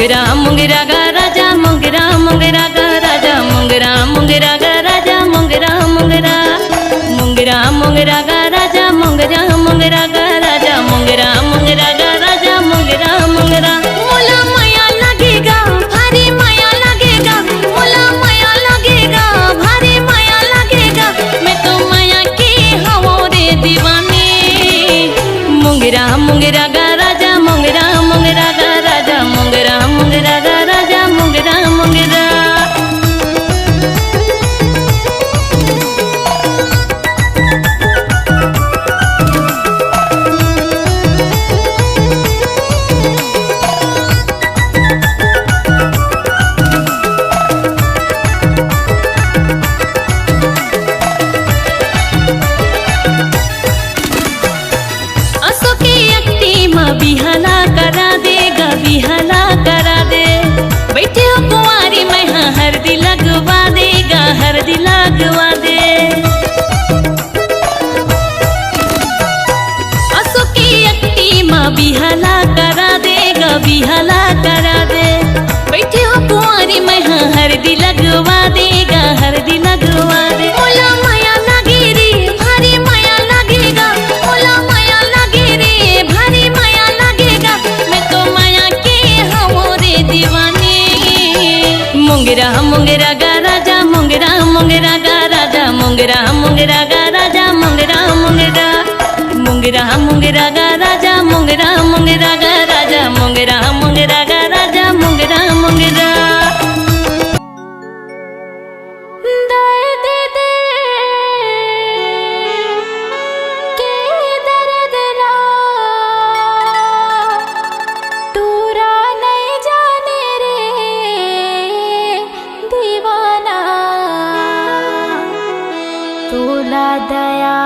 मुंगरा मुंगरा गा राजा मुंगरा मुंगरा गा राजा मुंगरा मुंगरा गा राजा मुंगरा मुंगरा मुंगरा मुंगरा गा राजा मुंगरा मुंगरा गा राजा मुंगरा मुंगरा गा राजा मुंगरा मुंगरा मोला माया लगेगा भारी माया लगेगा मोला माया लगेगा भारी माया लगेगा मैं तो माया की हूँ रे दीवानी मुंगरा मुंगरा गा राजा मुंगरा मुंगरा गा राजा मुंगरा मुंगरा गा राजा मुंगरा मुंगरा बिहाला करा देगा बिहाला करा दे बैठे हो कुंवारी मैं हाँ हरदी लगवा देगा हरदी लगवा दे असो की अक्टी माँ बिहाला करा देगा बिहाला करा दे बैठे हो कुंवारी मैं हाँ हरदी लगवा देगा हरदी लगवा दे मोला माया लगे रे भारी माया लगेगा मोला माया लगे रे भारी माया लगेगा मैं तो माया के हूँ रे दीवानी मुंगरा मुंगरा गा राजा मुंगरा मुंगरा गा राजा मुंगरा मुंगरा गा राजा मुंगरा मुंगरा मुंगरा मुंगरा गा राजा मुंगरा मुंगरा गा राजा मुंगरा मुंगरा गा राजा मुंगरा मुंगरा तोला दया